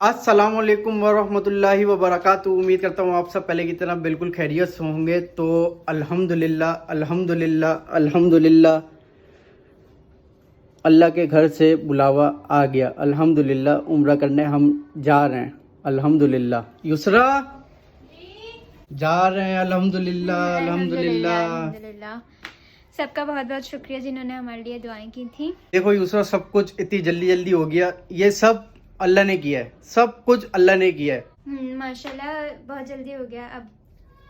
अस्सलाम वालेकुम वरहमतुल्लाहि वबरकातुहू। उम्मीद करता हूँ आप सब पहले की तरह बिल्कुल खैरियत से होंगे। तो अल्हम्दुलिल्लाह अल्हम्दुलिल्लाह अल्हम्दुलिल्लाह, अल्लाह के घर से बुलावा आ गया। अल्हम्दुलिल्लाह, उम्रा करने हम जा रहे हैं। अल्हम्दुलिल्लाह। युसरा जा रहे हैं। अल्हम्दुलिल्लाह अल्हम्दुलिल्लाह। अल्हम्दुलिल्लाह। सबका बहुत बहुत शुक्रिया जिन्होंने हमारे लिए दुआएं की थी। देखो युसरा, सब कुछ इतनी जल्दी जल्दी हो गया। ये सब अल्लाह ने किया है, सब कुछ अल्लाह ने किया है। माशाल्लाह बहुत जल्दी हो गया। अब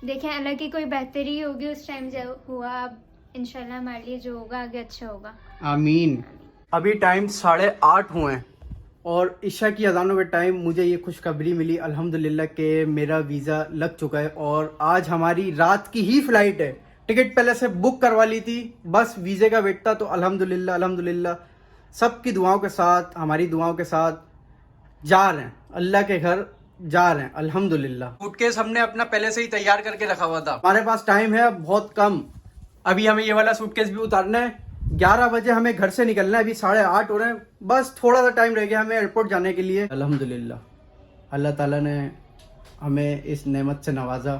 देखें अल्लाह की कोई बेहतरी होगी उस टाइम जो हुआ। अब इंशाल्लाह हमारे लिए जो होगा आगे अच्छा होगा। आमीन। अभी टाइम 8:30 हुए हैं और ईशा की अजानों के टाइम मुझे ये खुशखबरी मिली अल्हम्दुलिल्लाह कि मेरा वीज़ा लग चुका है और आज हमारी रात की ही फ्लाइट है। टिकट पहले से बुक करवा ली थी, बस वीज़े का वेट था। तो अल्हम्दुलिल्लाह अल्हम्दुलिल्लाह, सबकी दुआओं के साथ, हमारी दुआओं के साथ जा रहे हैं अल्लाह के घर, जा रहे हैं अल्हम्दुलिल्लाह। सूटकेस हमने अपना पहले से ही तैयार करके रखा हुआ था। हमारे पास टाइम है बहुत कम। अभी हमें ये वाला सूटकेस भी उतारना है। 11 बजे हमें घर से निकलना है। अभी 8:30 हो रहे हैं। बस थोड़ा सा टाइम रह गया हमें एयरपोर्ट जाने के लिए। अल्हम्दुलिल्लाह, अल्लाह ताला ने हमें इस नेमत से नवाजा।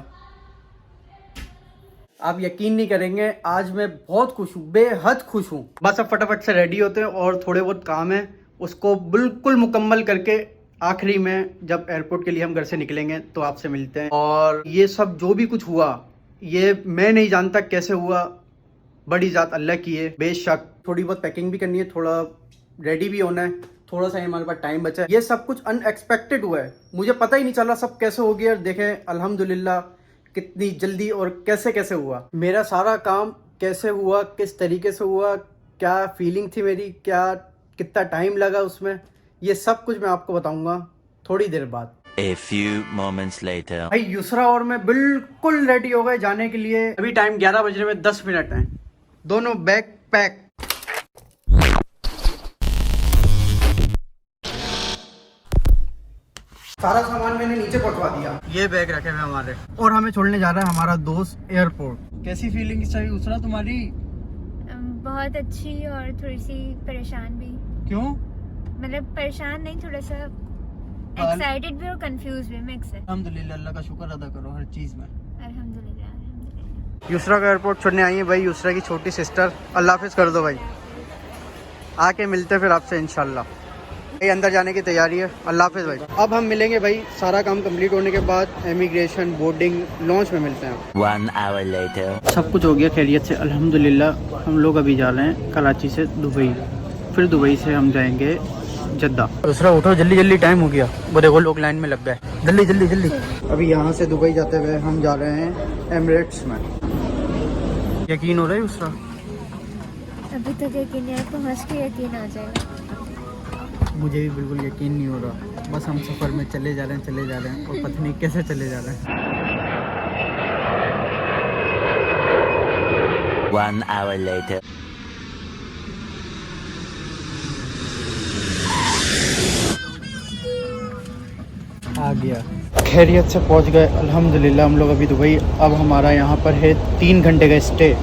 आप यकीन नहीं करेंगे, आज मैं बहुत खुश हूँ, बेहद खुश हूँ। बस अब फटाफट से रेडी होते हैं और थोड़े बहुत काम है उसको बिल्कुल मुकम्मल करके आखिरी में जब एयरपोर्ट के लिए हम घर से निकलेंगे तो आपसे मिलते हैं। और ये सब जो भी कुछ हुआ, ये मैं नहीं जानता कैसे हुआ, बड़ी ज़ात अल्लाह की है। बेशक थोड़ी बहुत पैकिंग भी करनी है, थोड़ा रेडी भी होना है, थोड़ा सा हमारे पास टाइम बचा है। ये सब कुछ अनएक्सपेक्टेड हुआ है, मुझे पता ही नहीं चला सब कैसे हो गया। देखें अल्हम्दुलिल्लाह कितनी जल्दी और कैसे कैसे हुआ। मेरा सारा काम कैसे हुआ, किस तरीके से हुआ, क्या फीलिंग थी मेरी, क्या कितना टाइम लगा उसमें, ये सब कुछ मैं आपको बताऊंगा थोड़ी देर बाद। A few moments later. भाई युसरा और मैं बिल्कुल रेडी हो गए जाने के लिए। अभी टाइम 11 बजने में 10 मिनट हैं। दोनों बैग पैक। सारा सामान मैंने नीचे पहुंचवा दिया। ये बैग रखे हुए हमारे और हमें छोड़ने जा रहा है हमारा दोस्त एयरपोर्ट। कैसी फीलिंग चाहिए युसरा तुम्हारी? बहुत अच्छी और थोड़ी सी परेशान भी। क्यों? मतलब परेशान नहीं, थोड़ा सा एक्साइटेड भी और कंफ्यूज भी, मिक्स है। अल्हम्दुलिल्लाह, अल्लाह का शुक्र अदा करो हर चीज में। अल्हम्दुलिल्लाह अल्हम्दुलिल्लाह। युसरा का एयरपोर्ट छोड़ने आई है भाई, युसरा की छोटी सिस्टर। अल्लाह हाफिज कर दो भाई, आके मिलते फिर आपसे इंशाल्लाह। भाई अंदर जाने की तैयारी है। अल्लाह हाफिज भाई। अब हम मिलेंगे भाई सारा काम कंप्लीट होने के बाद, इमिग्रेशन, बोर्डिंग, लॉन्च में मिलते हैं। 1 hour later. सब कुछ हो गया खैरियत से अल्हम्दुलिल्लाह। हम लोग अभी जा रहे हैं कराची से दुबई, फिर दुबई से हम जाएंगे जद्दा। दूसरा उठो, जल्दी जल्दी टाइम हो गया। वो देखो लोग लाइन में लग गए, जल्दी जल्दी जल्दी। अभी यहाँ से दुबई जाते हुए हम जा रहे हैं एमिरेट्स में। यकीन हो रहा है उसका? अभी तक यकीन नहीं है, पहुँच के यकीन आ जाएगा। मुझे भी बिल्कुल यकीन नहीं हो रहा। बस हम सफ़र में चले जा रहे हैं और पता नहीं कैसे चले जा रहे हैं। 1 hour later. आ गया, खैरियत से पहुंच गए अल्हम्दुलिल्लाह हम लोग अभी दुबई। अब हमारा यहाँ पर है 3 घंटे का स्टे।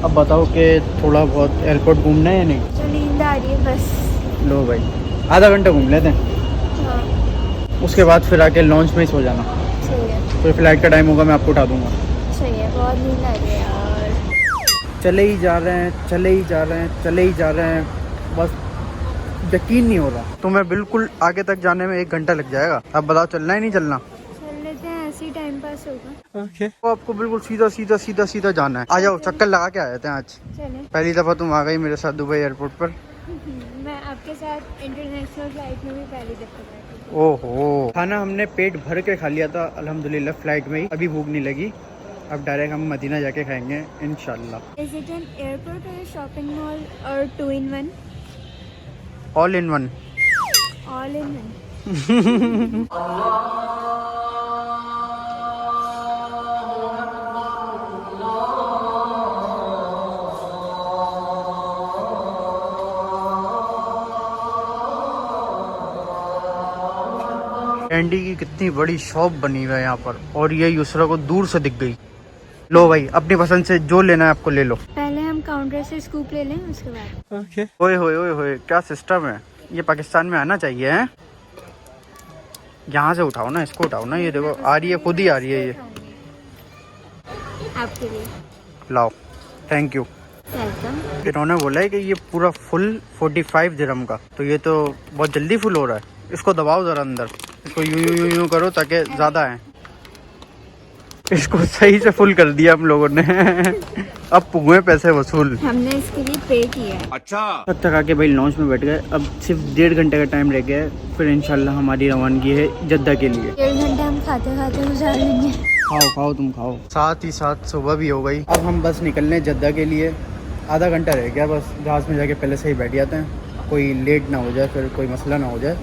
अब बताओ कि थोड़ा बहुत एयरपोर्ट घूमना है या नहीं? तो नींद आ रही है बस। लो भाई, आधा घंटा घूम लेते हैं, हाँ उसके बाद फिर आके लॉन्च में ही सो जाना। सही है, फिर फ्लाइट का टाइम होगा मैं आपको उठा दूंगा। सही है। बहुत नींद आ रही है यार। चले ही जा रहे हैं, चले ही जा रहे हैं, चले ही जा रहे हैं, बस यकीन नहीं हो रहा। तुम्हें बिल्कुल आगे तक जाने में 1 घंटा लग जाएगा। अब बताओ चलना ही नहीं चलना? चल लेते हैं, ऐसे ही टाइम पास होगा। तो आपको बिल्कुल सीधा सीधा सीधा सीधा जाना है। आ जाओ, चक्कर लगा के आए थे आज। चले। पहली दफ़ा तुम आ गई मेरे साथ दुबई एयरपोर्ट पर। मैं आपके साथ इंटरनेशनल फ्लाइट में भी पहली दफा बैठी। ओहो, खाना हमने पेट भर के खा लिया था अल्हम्दुलिल्लाह फ्लाइट में ही। अभी भूख नहीं लगी, अब डायरेक्ट हम मदीना जाके खाएंगे इंशाल्लाह। इज इट एन एयरपोर्ट और शॉपिंग मॉल और 2 in 1? All in one. All in one. Candy की कितनी बड़ी शॉप बनी हुई है यहाँ पर, और ये युसरा को दूर से दिख गई। लो भाई, अपनी पसंद से जो लेना है आपको ले लो। पहले हम काउंटर से स्कूप ले लें, उसके बाद। ओए होए ओए होए, क्या सिस्टम है ये, पाकिस्तान में आना चाहिए है। यहाँ से उठाओ ना, इसको उठाओ ना, ये देखो आ रही है, खुद ही आ रही है ये। आपके लिए। लाओ, थैंक यू। वेलकम। इन्होंने बोला है कि ये पूरा फुल 45 दिरहम का, तो ये तो बहुत जल्दी फुल हो रहा है। इसको दबाओ ज़रा अंदर, इसको यूं यूं यूं यूं करो ताकि ज़्यादा है। इसको सही से फुल कर दिया हम लोगों ने। अब हुए पैसे वसूल। हमने इसके लिए पे किया है। अच्छा, तब तक आके भाई लॉन्च में बैठ गए। अब सिर्फ 1.5 घंटे का टाइम रह गया है, फिर इंशाल्लाह हमारी रवानगी है जद्दा के लिए। 1.5 घंटे हम खाते खाते गुजार लेंगे। खाओ खाओ तुम खाओ। साथ ही साथ सुबह भी हो गई। अब हम बस निकलने जद्दा के लिए। आधा घंटा रह गया बस, जहाज़ में जाके पहले से ही बैठ जाते हैं, कोई लेट ना हो जाए, फिर कोई मसला ना हो जाए,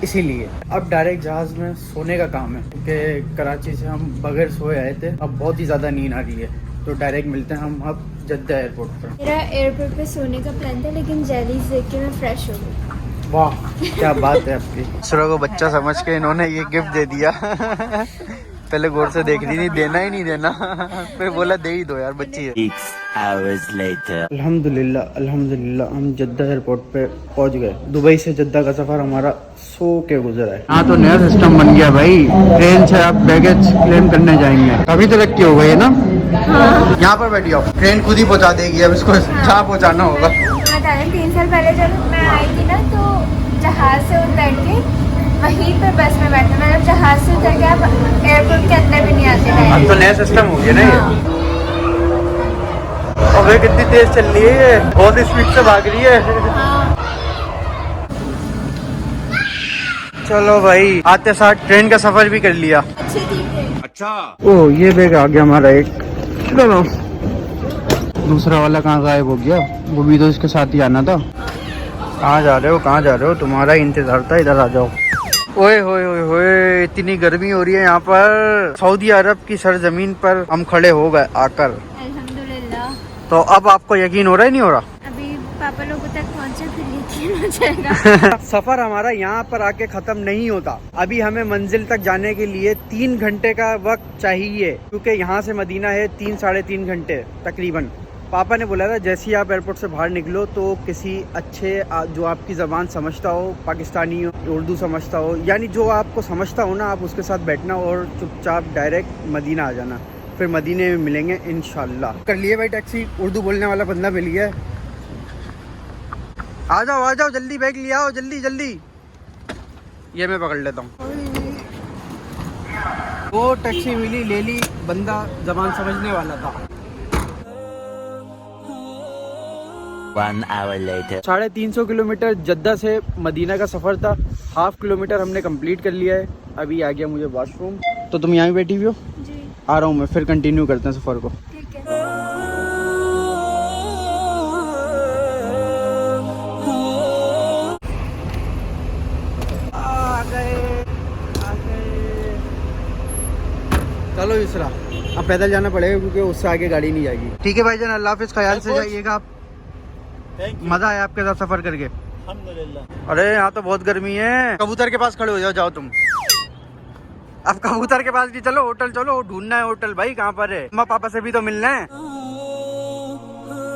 इसीलिए अब डायरेक्ट जहाज़ में सोने का काम है, क्योंकि कराची से हम बगैर सोए आए थे। अब बहुत ही ज़्यादा नींद आ रही है, तो डायरेक्ट मिलते हैं हम अब जद्दा एयरपोर्ट पर। मेरा एयरपोर्ट पे सोने का प्लान था, लेकिन जेलीज देख के मैं फ्रेश हो गई। वाह, क्या बात है आपकी। सुरा को बच्चा समझ के इन्होंने ये गिफ्ट दे दिया। पहले गौर से देख रही थी, देना ही नहीं देना। फिर बोला दे ही दो यार, बच्ची है। 6 hours later. अल्हम्दुलिल्लाह अल्हम्दुलिल्लाह हम जद्दा एयरपोर्ट पे पहुंच गए। दुबई से जद्दा का सफ़र हमारा सो के गुजरा है। हाँ, तो नया सिस्टम बन गया भाई, ट्रेन से आप बैगेज क्लेम करने जाएंगे। काफी तरक्की हो गई है ना। हाँ। यहाँ पर बैठी हो, ट्रेन खुद ही पहुँचा देगी, अब इसको जहाँ पहुँचाना होगा। बता रहे 3 साल पहले जब मैं आई थी ना, तो जहाज से उतर के वहीं पर बस में बैठना, मतलब जहाज से उतर के आप एयरपोर्ट के अंदर भी नहीं आते। अब तो नया सिस्टम हो गया ना ये। अबे कितनी तेज चल रही है ये, बहुत स्पीड से भाग रही है। चलो भाई, आते साथ ट्रेन का सफर भी कर लिया। अच्छी थी ट्रेन। अच्छा। ओह, ये बैग आ गया हमारा एक। चलो, दूसरा वाला कहाँ गायब हो गया? वो भी तो इसके साथ ही आना था। कहाँ जा रहे हो, कहाँ जा रहे हो? तुम्हारा इंतजार था, इधर आ जाओ। ओए होए होए होए, इतनी गर्मी हो रही है यहाँ पर। सऊदी अरब की सरजमीन पर हम खड़े हो गए आकर। अल्हम्दुलिल्लाह। तो अब आपको यकीन हो रहा है, नहीं हो रहा? अभी पापा लोगों तक पहुँचे फिर यकीन हो जाएगा। सफर हमारा यहाँ पर आके खत्म नहीं होता। अभी हमें मंजिल तक जाने के लिए 3 घंटे का वक्त चाहिए, क्योंकि यहाँ से मदीना है 3-3.5 घंटे तकरीबन। पापा ने बोला था जैसे ही आप एयरपोर्ट से बाहर निकलो तो किसी अच्छे जो आपकी ज़बान समझता हो, पाकिस्तानी उर्दू समझता हो, यानी जो आपको समझता हो ना, आप उसके साथ बैठना और चुपचाप डायरेक्ट मदीना आ जाना। फिर मदीने में मिलेंगे इंशाल्लाह। कर लिए भाई टैक्सी, उर्दू बोलने वाला बंदा मिल गया है। आ जाओ जल्दी, बैग ले आओ जल्दी जल्दी। ये मैं पकड़ लेता हूँ। वो टैक्सी मिली, ले ली, बंदा ज़बान समझने वाला था। 1 hour later. 350 किलोमीटर जद्दा से मदीना का सफ़र था। 1/2 किलोमीटर हमने कंप्लीट कर लिया है। अभी आ गया मुझे वॉशरूम। तो तुम यहाँ बैठी हुई हो? जी। आ रहा हूँ मैं, फिर कंटिन्यू करते हैं सफ़र को। ठीक है। आ गए। चलो युसरा, अब पैदल जाना पड़ेगा क्योंकि उससे आगे गाड़ी नहीं जाएगी। ठीक है भाईजान, अल्लाह हाफिज़, ख्याल से जाइएगा आप। मजा आया आपके साथ सफर करके। अल्हम्दुलिल्लाह। अरे यहाँ तो बहुत गर्मी है। कबूतर के पास खड़े हो जाओ तुम। अब कबूतर के पास भी चलो, होटल चलो, ढूंढना है होटल भाई, कहाँ पर है? मम्मा पापा से भी तो मिलना है।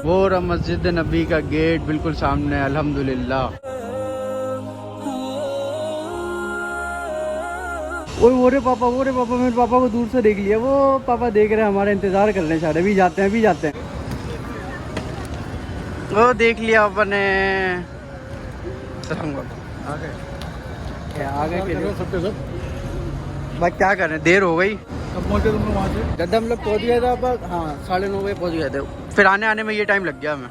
वो रहा मस्जिद नबी का गेट बिल्कुल सामने, अल्हम्दुलिल्लाह। वो रे पापा, मेरे पापा को दूर से देख लिया। वो पापा देख रहे हैं, हमारा इंतजार कर रहे हैं शायद। अभी जाते हैं। वो देख लिया अपने। आ गए सबके सब। भाई क्या करें, देर हो गई। कब पहुँचे तुम लोग वहाँ से? जब हम लोग पहुँच गए थे पर, हाँ 9:30 बजे पहुँच गए थे। फिर आने में ये टाइम लग गया हमें।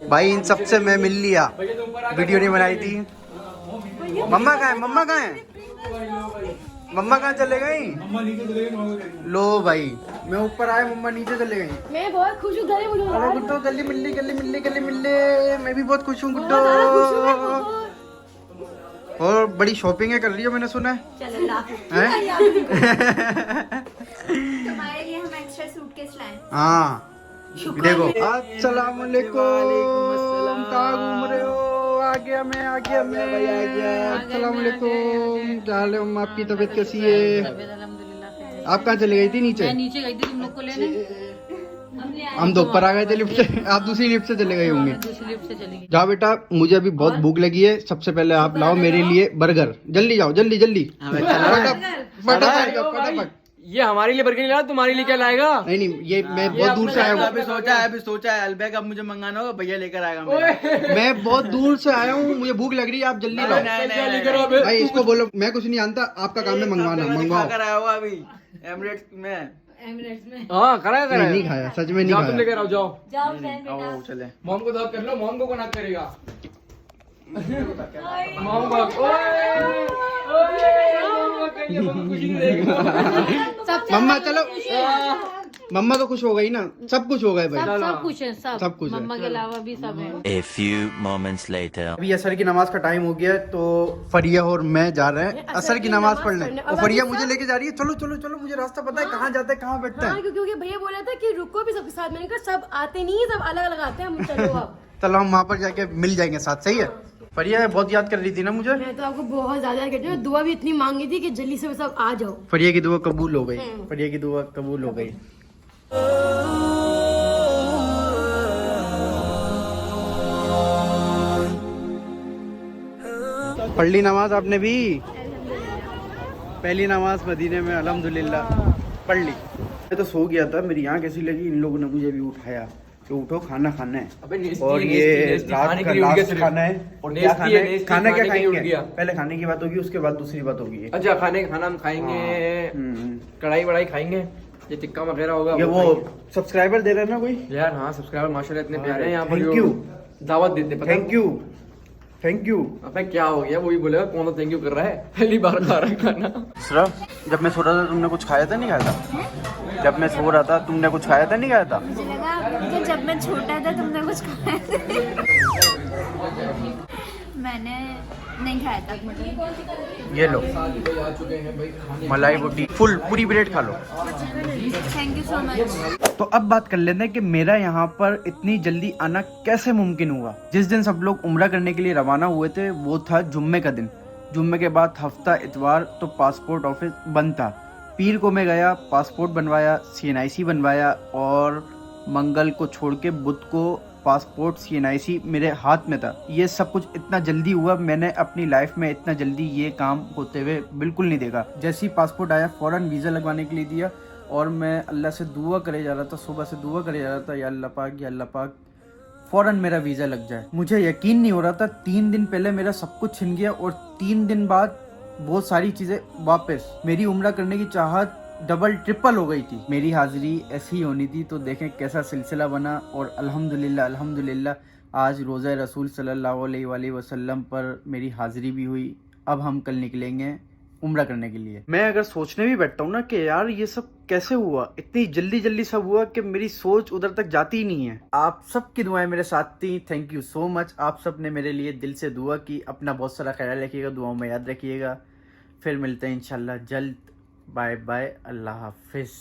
भाई इन सबसे मैं मिल लिया, वीडियो नहीं बनाई थी। मम्मा कहाँ है? मम्मा कहाँ चले गई? मम्मा नीचे चले गई। लो भाई, मैं ऊपर आया, मम्मा नीचे चले गई। मैं बहुत खुश हूँ। अरे गुड्डो गली मिल ली। मैं भी बहुत खुश हूँ गुड्डो। और बड़ी शॉपिंग कर रही हो मैंने सुना है। तुम्हारे लिए हम एक्स्ट्रा सूटकेस लाए। हाँ देखो। अस्सलाम वालेकुम, कहाँ घूम रहे हो? आ गया मैं। अस्सलाम वालेकुम। क्या हाल है अम्मा, आपकी तबीयत कैसी है? आप कहाँ चली गई थी? नीचे गई थी तुम लोग को लेने। हम तो ऊपर आ गए थे लिफ्ट से, आप दूसरी लिफ्ट से चले गए होंगे। जाओ बेटा, मुझे अभी बहुत भूख लगी है। सबसे पहले आप लाओ मेरे लिए बर्गर। जल्दी जाओ, जल्दी जल्दी फटाफट। ये हमारे लिए बर्गर नहीं लाया, तुम्हारे लिए क्या लाएगा? नहीं, ये मैं बहुत दूर से आया हूँ। अभी सोचा है अलबैग अब मुझे मंगाना होगा, भैया लेकर आएगा। मैं बहुत दूर से आया हूँ, मुझे भूख लग रही है, आप जल्दी लाओ। भाई इसको बोलो, मैं कुछ नहीं जानता, आपका काम है मंगवाना। मंगवाओ। आया होगा अभी एमिरेट्स में। हाँ करा नहीं खाया, सच में नहीं तुम खाया। लेकर आओ, जाओ आओ चले। मॉम को दाव कर लो, मॉम को कौन करेगा? मॉम को मम्मा चलो, मम्मा तो खुश हो गई ना, सब कुछ हो गए भाई, सब कुछ है, सब कुछ है। मम्मा के अलावा भी सब है। A few moments later. अभी असर की नमाज का टाइम हो गया है, तो फरिया और मैं जा रहे हैं असर की नमाज पढ़ने। और फरिया मुझे लेके जा रही है, चलो चलो चलो, मुझे रास्ता पता है, कहाँ जाते हैं, कहाँ बैठते हैं। क्योंकि भैया बोला था कि रुको भी सबके साथ, मैंने कहा सब आते नहीं है, सब अलग अलग आते हैं, हम चलो अब। चलो हम वहाँ पर जाके मिल जाएंगे साथ, सही है। फरिया बहुत याद कर रही थी ना मुझे। मैं तो आपको बहुत ज्यादा कहती हूँ, दुआ भी इतनी मांगी थी कि जल्दी से सब आ जाओ। फरिया की दुआ कबूल हो गई, फरिया की दुआ कबूल हो गई। पढ़ ली नमाज आपने भी? पहली नमाज मदीने में, अल्हम्दुलिल्लाह पढ़ ली। मैं तो सो गया था, मेरी आँख कैसी लगी, इन लोगों ने मुझे भी उठाया कि उठो, खाना खाना है। और ये रात का लास्ट खाना है। और क्या खाना है? खाना क्या खाएंगे? पहले खाने की बात होगी, उसके बाद दूसरी बात होगी। अच्छा, खाना हम खाएंगे, कढ़ाई वढ़ाई खाएंगे, ये टिक्का वगैरह होगा। ये वो सब्सक्राइबर दे रहे हैं ना कोई यार? हाँ सब्सक्राइबर माशाल्लाह इतने प्यारे हैं यहाँ पर। थैंक यू, दावत देते, पता थैंक यू। अबे क्या हो गया, वो भी बोलेगा कौन सा थैंक यू कर रहा है, पहली बार खा रहा है खाना। जब मैं सो रहा था तुमने कुछ खाया था नहीं खाया था? जब मैं सो रहा था तुमने कुछ खाया था नहीं खाया था? मुझे लगा कि जब मैं छोटा था तुमने कुछ खाया था। मैंने नहीं खाया था। ये लो मलाई रोटी फुल, पूरी प्लेट खा लो। Thank you so much. तो अब बात कर लेते हैं कि मेरा यहाँ पर इतनी जल्दी आना कैसे मुमकिन हुआ। जिस दिन सब लोग उम्रा करने के लिए रवाना हुए थे वो था जुम्मे का दिन। जुम्मे के बाद हफ्ता इतवार तो पासपोर्ट ऑफिस बंद था। पीर को मैं गया, पासपोर्ट बनवाया, CNIC बनवाया, और मंगल को छोड़ के बुध को पासपोर्ट CNIC मेरे हाथ में था। ये सब कुछ इतना जल्दी हुआ, मैंने अपनी लाइफ में इतना जल्दी ये काम होते हुए बिल्कुल नहीं देखा। जैसे ही पासपोर्ट आया फ़ौरन वीज़ा लगवाने के लिए दिया, और मैं अल्लाह से दुआ करे जा रहा था, सुबह से दुआ करे जा रहा था, या अल्लाह पाक फ़ौरन मेरा वीज़ा लग जाए। मुझे यकीन नहीं हो रहा था, 3 दिन पहले मेरा सब कुछ छिन गया, और 3 दिन बाद बहुत सारी चीज़ें वापस। मेरी उम्रा करने की चाहत डबल ट्रिपल हो गई थी। मेरी हाज़िरी ऐसी ही होनी थी, तो देखें कैसा सिलसिला बना। और अल्हम्दुलिल्लाह आज रोज़ा रसूल सल्लल्लाहु अलैहि वसल्लम पर मेरी हाज़िरी भी हुई। अब हम कल निकलेंगे उम्रा करने के लिए। मैं अगर सोचने भी बैठता हूँ ना कि यार ये सब कैसे हुआ, इतनी जल्दी सब हुआ कि मेरी सोच उधर तक जाती ही नहीं है। आप सबकी दुआएं मेरे साथ थी, थैंक यू सो मच। आप सब ने मेरे लिए दिल से दुआ की। अपना बहुत सारा ख्याल रखिएगा, दुआओं में याद रखिएगा। फिर मिलते हैं इंशाल्लाह जल्द। बाय बाय, अल्लाह हाफिज़।